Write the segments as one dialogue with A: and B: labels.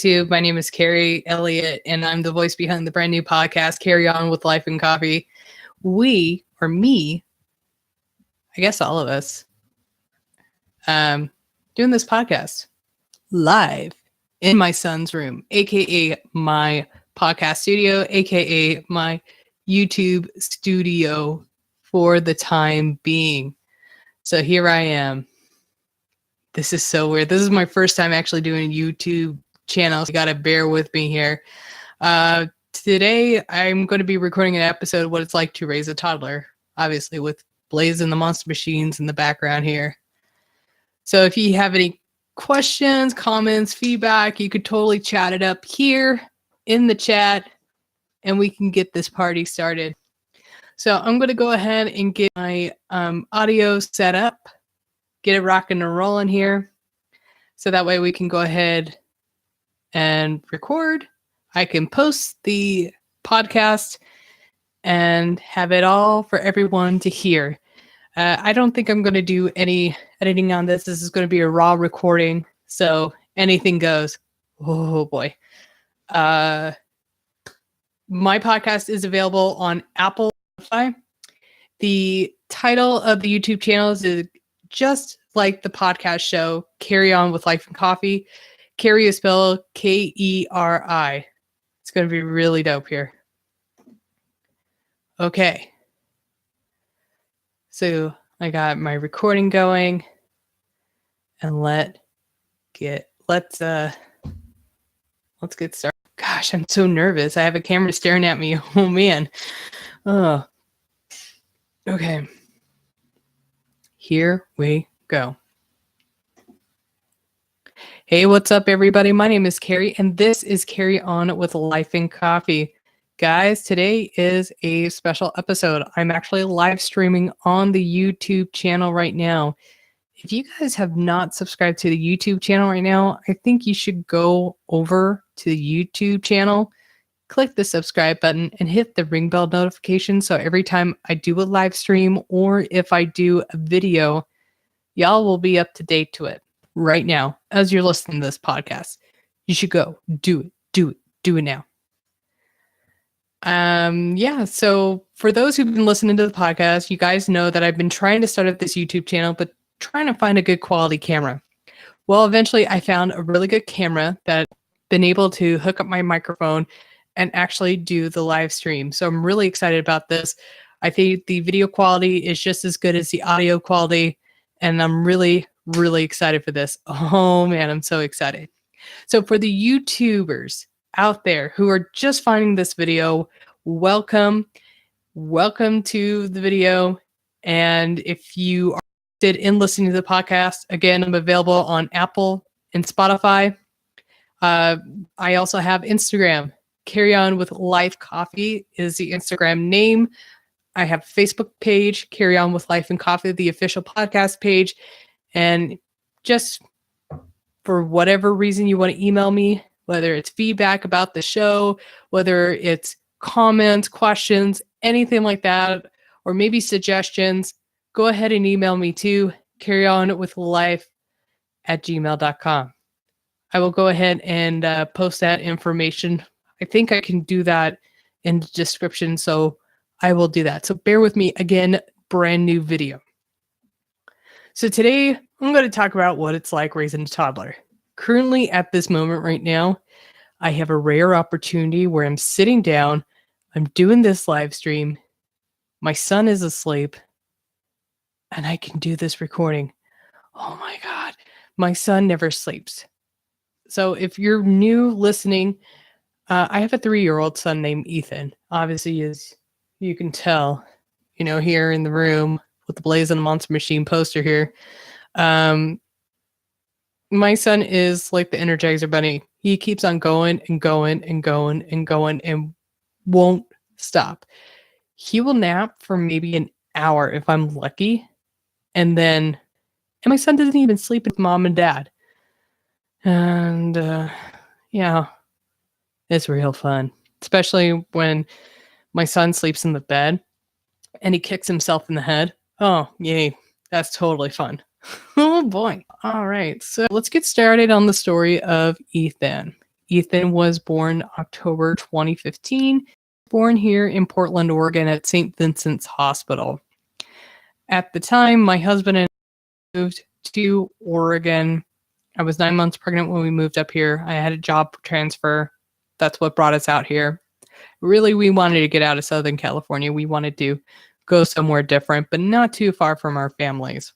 A: YouTube. My name is Keri Elliott, and I'm the voice behind the brand new podcast, Carry On with Life and Coffee. We, or me, I guess all of us, doing this podcast live in my son's room, aka my podcast studio, aka my YouTube studio for the time being. So here I am. This is so weird. This is my first time actually doing a YouTube channel, so you gotta bear with me here. Today, I'm going to be recording an episode of what it's like to raise a toddler, obviously with Blaze and the Monster Machines in the background here. So if you have any questions, comments, feedback, you could totally chat it up here in the chat, and we can get this party started. So I'm going to go ahead and get my audio set up, get it rocking and rolling here, so that way we can go ahead and record. I can post the podcast and have it all for everyone to hear. I don't think I'm going to do any editing on this. This is going to be a raw recording, so anything goes. Oh boy. My podcast is available on Apple. The title of the YouTube channel is just like the podcast show, Carry On with Life and Coffee. Keri is spelled Keri. It's going to be really dope here. Okay. So I got my recording going, and let's get started. Gosh, I'm so nervous. I have a camera staring at me. Oh man. Oh. Okay. Here we go. Hey, what's up, everybody? My name is Keri, and this is Carry On with Life and Coffee. Guys, today is a special episode. I'm actually live streaming on the YouTube channel right now. If you guys have not subscribed to the YouTube channel right now, I think you should go over to the YouTube channel, click the subscribe button, and hit the ring bell notification so every time I do a live stream or if I do a video, y'all will be up to date to it. Right now, as you're listening to this podcast, you should go do it now. So for those who've been listening to the podcast, you guys know that I've been trying to start up this YouTube channel, but trying to find a good quality camera. Well, eventually I found a really good camera that I've been able to hook up my microphone and actually do the live stream. So I'm really excited about this. I think the video quality is just as good as the audio quality, and I'm really excited for this. Oh man, I'm so excited. So for the YouTubers out there who are just finding this video, welcome to the video. And if you are interested in listening to the podcast, again, I'm available on Apple and Spotify. I also have Instagram. Carry On with Life Coffee is the Instagram name. I have a Facebook page, Carry On with Life and Coffee, the official podcast page. And just for whatever reason you want to email me, whether it's feedback about the show, whether it's comments, questions, anything like that, or maybe suggestions, go ahead and email me to carryonwithlife@gmail.com. I will go ahead and post that information. I think I can do that in the description, so I will do that. So bear with me again, brand new video. So today, I'm going to talk about what it's like raising a toddler. Currently, at this moment right now, I have a rare opportunity where I'm sitting down, I'm doing this live stream, my son is asleep, and I can do this recording. Oh my God, my son never sleeps. So if you're new listening, I have a 3-year-old son named Ethan. Obviously, as you can tell, here in the room, with the Blaze and the Monster Machine poster here. My son is like the Energizer Bunny. He keeps on going and going and going and going and won't stop. He will nap for maybe an hour if I'm lucky. And my son doesn't even sleep with mom and dad. And it's real fun. Especially when my son sleeps in the bed and he kicks himself in the head. Oh, yay. That's totally fun. Oh boy. All right. So let's get started on the story of Ethan. Ethan was born October 2015, born here in Portland, Oregon at St. Vincent's Hospital. At the time, my husband and I moved to Oregon. I was 9 months pregnant when we moved up here. I had a job transfer. That's what brought us out here. Really, we wanted to get out of Southern California. We wanted to go somewhere different, but not too far from our families.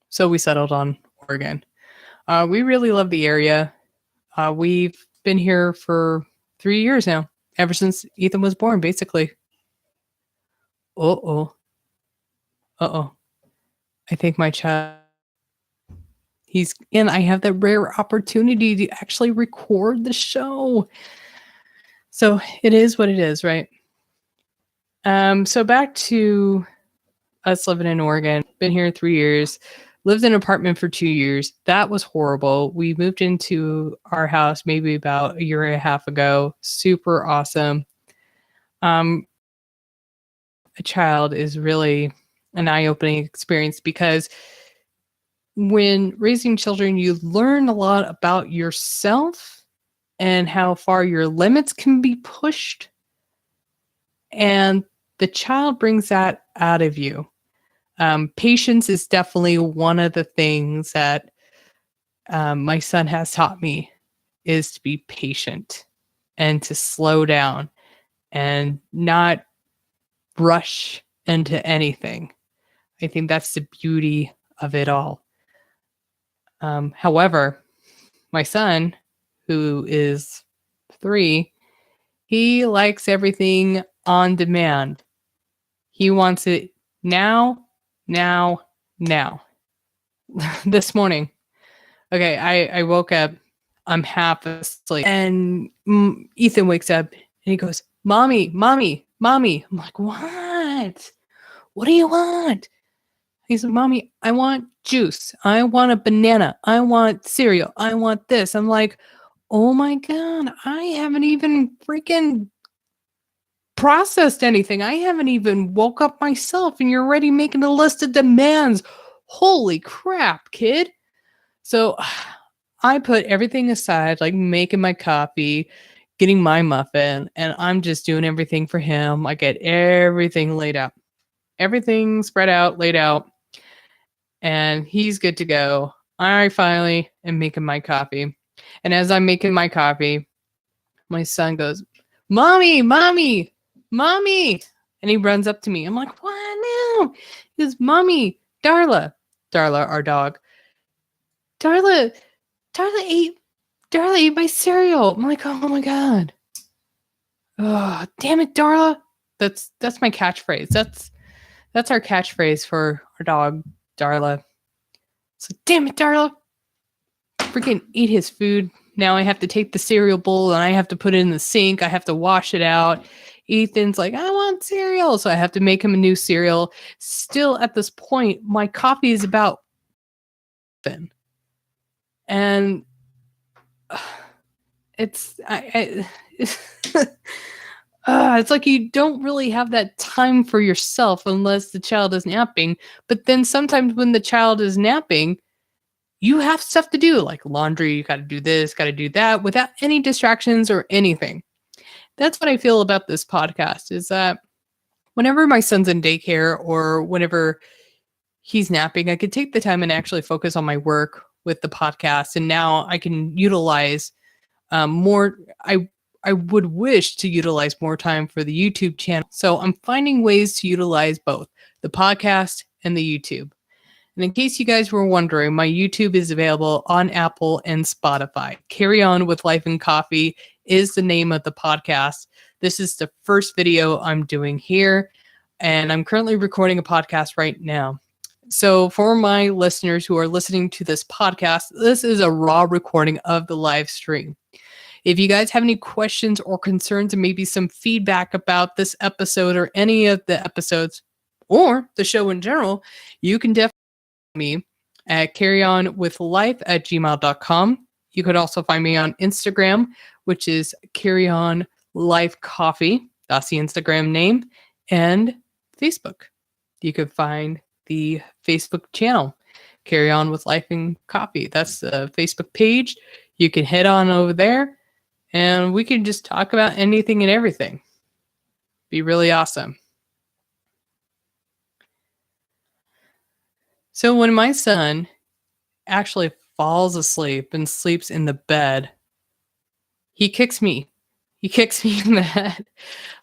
A: So we settled on Oregon. We really love the area. We've been here for 3 years now, ever since Ethan was born, basically. Uh-oh. Uh-oh. I think my child, I have that rare opportunity to actually record the show. So it is what it is, right? So back to us living in Oregon. Been here 3 years. Lived in an apartment for 2 years. That was horrible. We moved into our house maybe about a year and a half ago. Super awesome. A child is really an eye-opening experience because when raising children, you learn a lot about yourself and how far your limits can be pushed. And the child brings that out of you. Patience is definitely one of the things that my son has taught me, is to be patient and to slow down and not rush into anything. I think that's the beauty of it all. However, my son, who is 3, he likes everything on demand. He wants it now. This morning, okay, I woke up, I'm half asleep, and Ethan wakes up and he goes, Mommy. I'm like, what do you want? He said, Mommy, I want juice, I want a banana, I want cereal, I want this. I'm like, oh my God, I haven't even freaking processed anything. I haven't even woke up myself and you're already making a list of demands. Holy crap, kid. So I put everything aside, like making my coffee, getting my muffin, and I'm just doing everything for him. I get everything laid out, everything spread out, laid out, and he's good to go. I finally am making my coffee. And as I'm making my coffee, my son goes, Mommy. And he runs up to me. I'm like, what now? He goes, Mommy, Darla, our dog. Darla ate my cereal. I'm like, oh my God. Oh, damn it, Darla. That's my catchphrase. That's our catchphrase for our dog, Darla. So, damn it, Darla. Freaking eat his food. Now I have to take the cereal bowl and I have to put it in the sink. I have to wash it out. Ethan's like, I want cereal. So I have to make him a new cereal. Still at this point, my coffee is about thin. And it's it's like you don't really have that time for yourself unless the child is napping. But then sometimes when the child is napping, you have stuff to do, like laundry, you got to do this, got to do that, without any distractions or anything. That's what I feel about this podcast, is that whenever my son's in daycare or whenever he's napping, I could take the time and actually focus on my work with the podcast. And now I can utilize more. I would wish to utilize more time for the YouTube channel. So I'm finding ways to utilize both the podcast and the YouTube. And in case you guys were wondering, my YouTube is available on Apple and Spotify. Carry On with Life and Coffee is the name of the podcast. This is the first video I'm doing here, and I'm currently recording a podcast right now. So for my listeners who are listening to this podcast, this is a raw recording of the live stream. If you guys have any questions or concerns and maybe some feedback about this episode or any of the episodes or the show in general, you can definitely me at carryonwithlife@gmail.com. You could also find me on Instagram, which is carryonlifecoffee. That's the Instagram name. And Facebook. You could find the Facebook channel, Carry On with Life and Coffee. That's the Facebook page. You can head on over there and we can just talk about anything and everything. Be really awesome. So when my son actually falls asleep and sleeps in the bed, he kicks me. He kicks me in the head.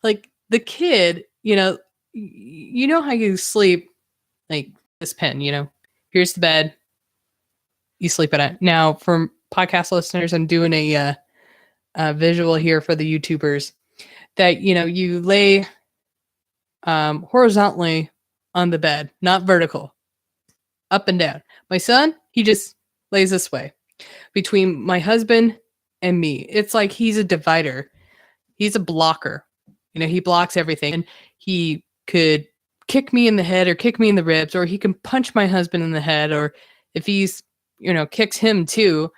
A: Like the kid, you know how you sleep like this pen, here's the bed, you sleep in it. Now, for podcast listeners, I'm doing a visual here for the YouTubers that, you lay horizontally on the bed, not vertical, up and down. My son, he just lays this way between my husband and me. It's like he's a divider. He's a blocker. He blocks everything. And he could kick me in the head or kick me in the ribs, or he can punch my husband in the head, or if he's, kicks him too.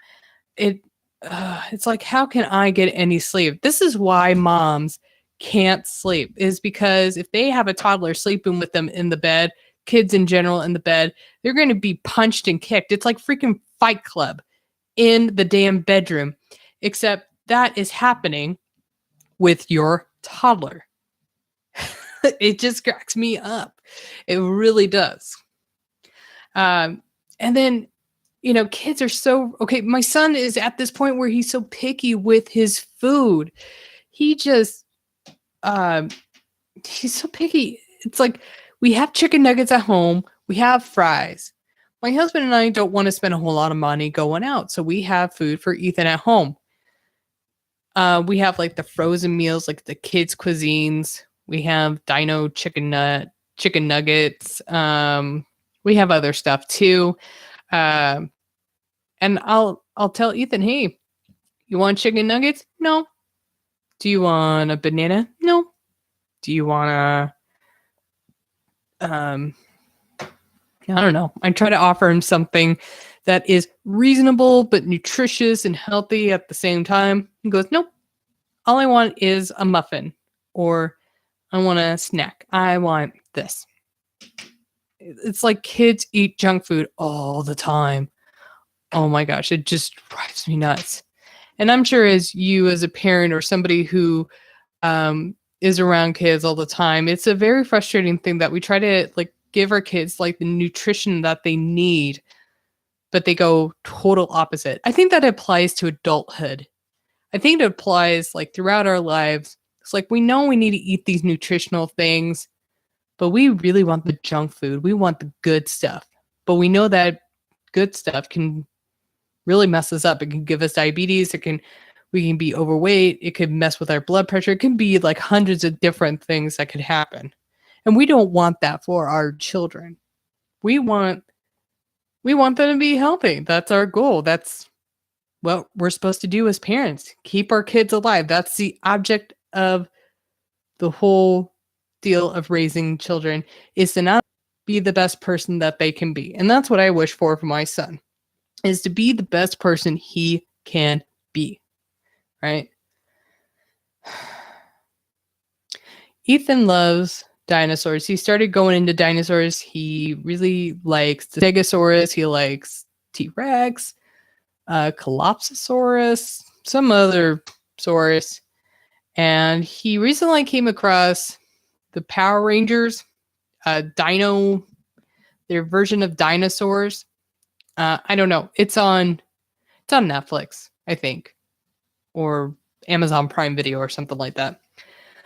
A: It's like, how can I get any sleep? This is why moms can't sleep, is because if they have a toddler sleeping with them in the bed, kids in general in the bed, they're going to be punched and kicked. It's like freaking Fight Club in the damn bedroom, except that is happening with your toddler. It just cracks me up. It really does. And then, kids are so, okay, my son is at this point where he's so picky with his food. He just, he's so picky. It's like, we have chicken nuggets at home. We have fries. My husband and I don't want to spend a whole lot of money going out. So we have food for Ethan at home. We have like the frozen meals, like the kids' cuisines. We have Dino chicken nuggets. We have other stuff too. And I'll tell Ethan, hey, you want chicken nuggets? No. Do you want a banana? No. Do you want I don't know. I try to offer him something that is reasonable but nutritious and healthy at the same time. He goes, nope. All I want is a muffin, or I want a snack. I want this. It's like kids eat junk food all the time. Oh my gosh, it just drives me nuts. And I'm sure as you as a parent or somebody who is around kids all the time, it's a very frustrating thing that we try to like give our kids like the nutrition that they need, but they go total opposite. I think that applies to adulthood. I think it applies like throughout our lives. It's like we know we need to eat these nutritional things, but we really want the junk food. We want the good stuff. But we know that good stuff can really mess us up. It can give us diabetes. We can be overweight. It could mess with our blood pressure. It can be like hundreds of different things that could happen. And we don't want that for our children. We want them to be healthy. That's our goal. That's what we're supposed to do as parents. Keep our kids alive. That's the object of the whole deal of raising children, is to not be the best person that they can be. And that's what I wish for my son, is to be the best person he can be. Right? Ethan loves dinosaurs. He started going into dinosaurs. He really likes the Stegosaurus. He likes T-Rex, Colopsosaurus, some other saurus. And he recently came across the Power Rangers, Dino, their version of dinosaurs. I don't know. It's on Netflix, I think, or Amazon Prime Video or something like that.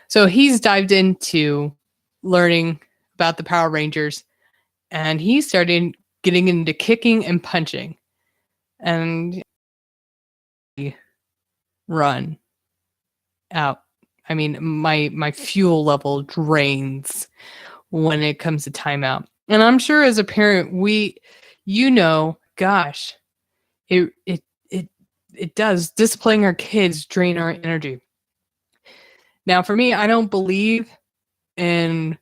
A: So he's dived into learning about the Power Rangers, and he started getting into kicking and punching. And run out. I mean, my fuel level drains when it comes to timeout. And I'm sure as a parent, gosh, it does. Disciplining our kids drain our energy. Now, for me, I don't believe in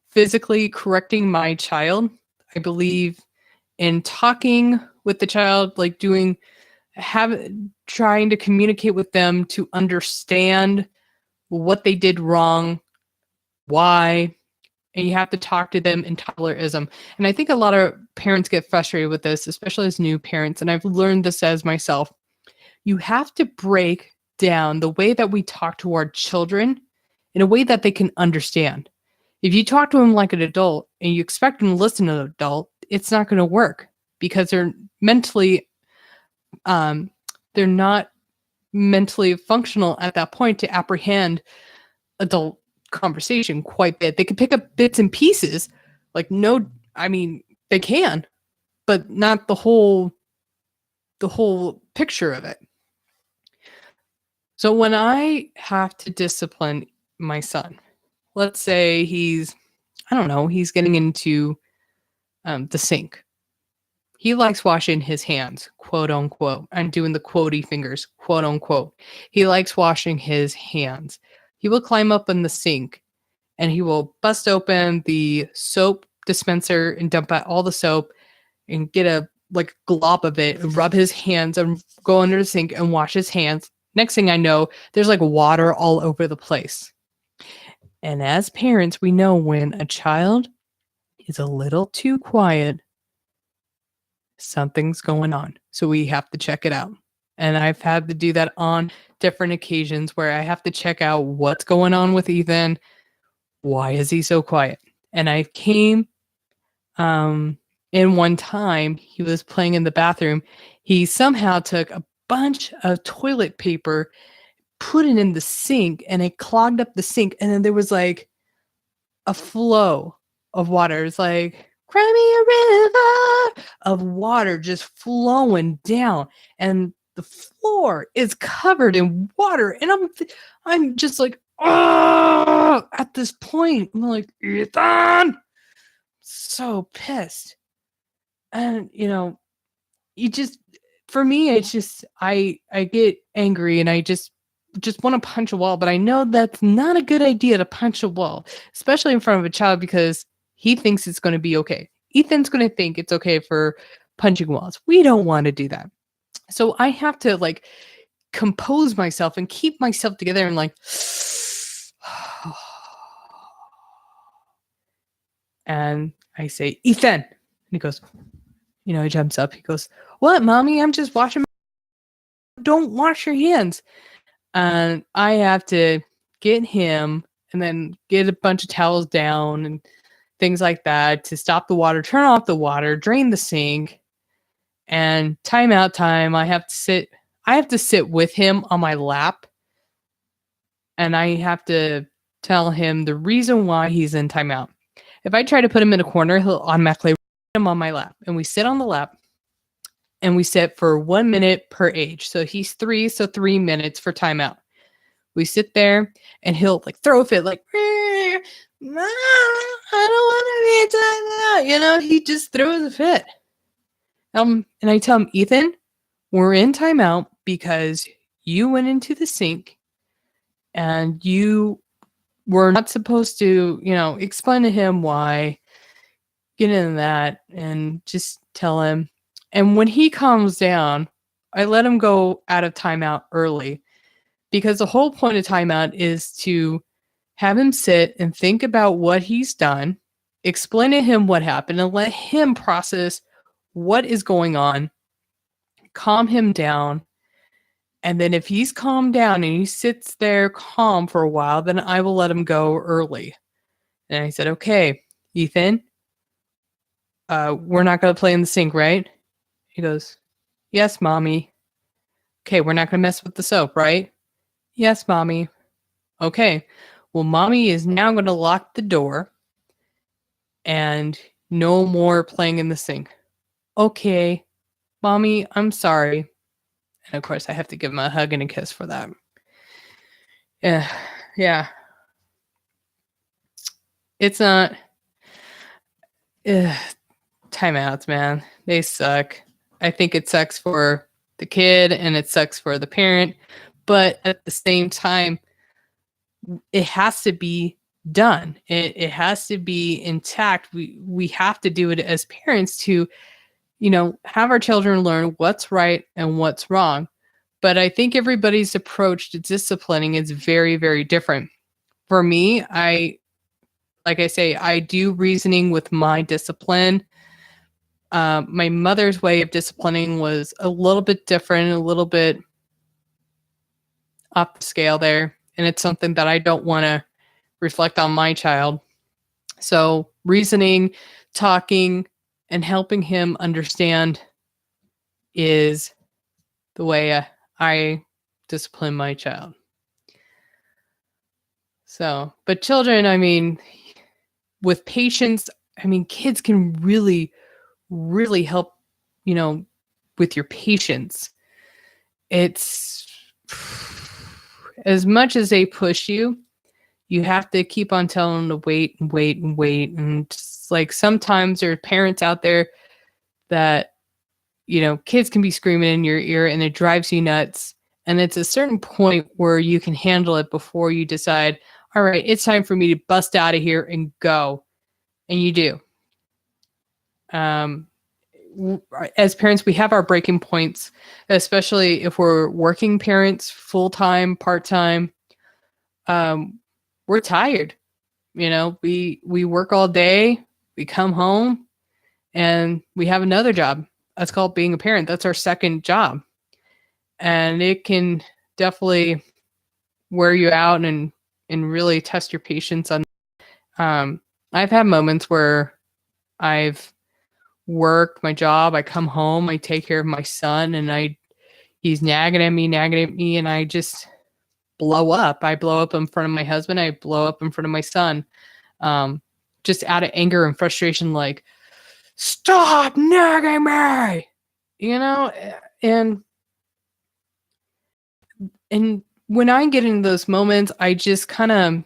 A: physically correcting my child. I believe in talking with the child, like trying to communicate with them to understand what they did wrong, why, and you have to talk to them in toddlerism. And I think a lot of parents get frustrated with this, especially as new parents, and I've learned this as myself. you have to break down the way that we talk to our children in a way that they can understand. If you talk to them like an adult and you expect them to listen to an adult, it's not going to work because um, they're not mentally functional at that point to apprehend adult conversation quite bit. They can pick up bits and pieces, like no, I mean they can, but not the whole picture of it. So when I have to discipline my son, let's say I don't know, he's getting into the sink. He likes washing his hands, quote unquote. I'm doing the quotey fingers, quote unquote. He likes washing his hands. He will climb up in the sink and he will bust open the soap dispenser and dump out all the soap and get a like glob of it, rub his hands and go under the sink and wash his hands. Next thing I know, there's like water all over the place. And as parents, we know when a child is a little too quiet, something's going on. So we have to check it out. And I've had to do that on different occasions where I have to check out what's going on with Ethan. Why is he so quiet? And I came in one time, he was playing in the bathroom. He somehow took a bunch of toilet paper, put it in the sink, and it clogged up the sink. And then there was like a flow of water. It's like, cry me a river of water just flowing down. And the floor is covered in water. And I'm just like, oh, at this point, I'm like, Ethan, so pissed. And, you just, for me, it's just, I get angry and I just want to punch a wall, but I know that's not a good idea to punch a wall, especially in front of a child because he thinks it's going to be okay. Ethan's going to think it's okay for punching walls. We don't want to do that. So I have to like compose myself and keep myself together and like, and I say, Ethan, and he goes, he jumps up. He goes, what, mommy? I'm just washing. Don't wash your hands. And I have to get him and then get a bunch of towels down and things like that to stop the water, turn off the water, drain the sink, and timeout time. I have to sit with him on my lap, and I have to tell him the reason why he's in timeout. If I try to put him in a corner, he'll automatically put him on my lap, and we sit on the lap, and we sit for 1 minute per age. So he's 3, so 3 minutes for timeout. We sit there, and he'll like throw a fit, like, I don't want to be in timeout. He just throws a fit. And I tell him, Ethan, we're in timeout because you went into the sink and you were not supposed to, explain to him why, get into that and just tell him. And when he calms down, I let him go out of timeout early because the whole point of timeout is to have him sit and think about what he's done, explain to him what happened, and let him process what is going on, calm him down. And then if he's calmed down and he sits there calm for a while, then I will let him go early. And I said, okay, Ethan, we're not going to play in the sink, right? He goes, yes, mommy. Okay, we're not going to mess with the soap, right? Yes, mommy. Okay, well, mommy is now going to lock the door and no more playing in the sink. Okay, mommy, I'm sorry. And of course, I have to give him a hug and a kiss for that. Yeah. It's not. Timeouts, man. They suck. I think it sucks for the kid and it sucks for the parent. But at the same time, it has to be done. It has to be intact. We have to do it as parents to, have our children learn what's right and what's wrong. But I think everybody's approach to disciplining is very, very different. For me, like I say, I do reasoning with my discipline. My mother's way of disciplining was a little bit different, a little bit off the scale there. And it's something that I don't want to reflect on my child. So reasoning, talking, and helping him understand is the way I discipline my child. So, but children, I mean, with patience, I mean, kids can really, really help, with your patience. It's as much as they push you, you have to keep on telling them to wait and wait and wait. And just like sometimes there are parents out there that, kids can be screaming in your ear and it drives you nuts. And it's a certain point where you can handle it before you decide, all right, it's time for me to bust out of here and go. And you do. As parents, we have our breaking points, especially if we're working parents, full-time, part-time. We're tired. We work all day, we come home, and we have another job. That's called being a parent. That's our second job. And it can definitely wear you out and really test your patience on. I've had moments where I've worked my job, I come home, I take care of my son, and he's nagging at me, and I just blow up. I blow up in front of my husband. I blow up in front of my son, just out of anger and frustration, like, stop nagging me, and when I get into those moments, I just kind of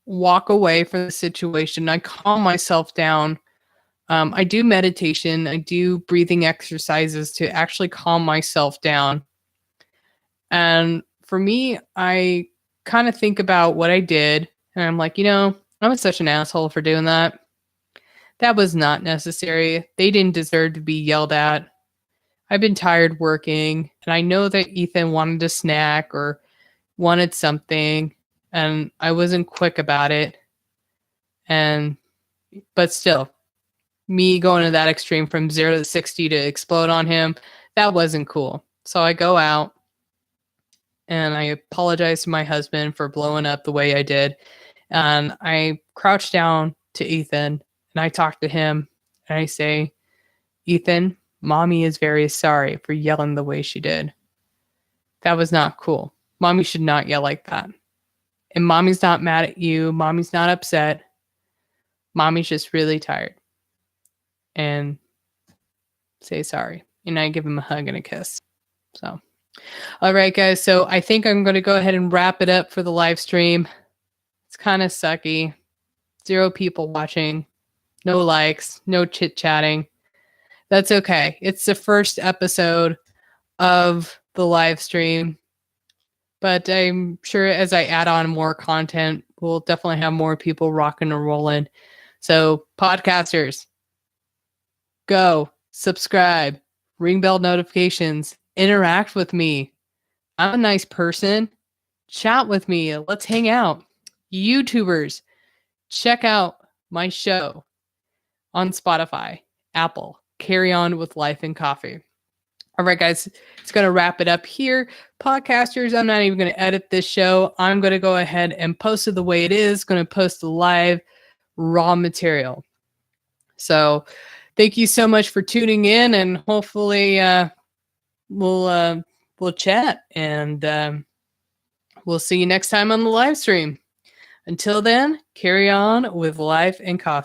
A: walk away from the situation. I calm myself down. I do meditation. I do breathing exercises to actually calm myself down. And for me, I kind of think about what I did. And I'm like, I was such an asshole for doing that. That was not necessary. They didn't deserve to be yelled at. I've been tired working. And I know that Ethan wanted a snack or wanted something. And I wasn't quick about it. But still, me going to that extreme from 0 to 60 to explode on him, that wasn't cool. So I go out and I apologize to my husband for blowing up the way I did. And I crouch down to Ethan and I talk to him and I say, Ethan, mommy is very sorry for yelling the way she did. That was not cool. Mommy should not yell like that. And mommy's not mad at you. Mommy's not upset. Mommy's just really tired. And say sorry. And I give him a hug and a kiss. So, all right, guys. So I think I'm going to go ahead and wrap it up for the live stream. It's kind of sucky. 0 people watching. No likes. No chit-chatting. That's okay. It's the first episode of the live stream. But I'm sure as I add on more content, we'll definitely have more people rocking and rolling. So, podcasters, go, subscribe, ring bell notifications, interact with me. I'm a nice person. Chat with me. Let's hang out. YouTubers, check out my show on Spotify, Apple, Carry On with Life and Coffee. All right, guys, it's going to wrap it up here. Podcasters, I'm not even going to edit this show. I'm going to go ahead and post it the way it is. Going to post the live raw material. So thank you so much for tuning in, and hopefully we'll chat, and we'll see you next time on the live stream. Until then, carry on with life and coffee.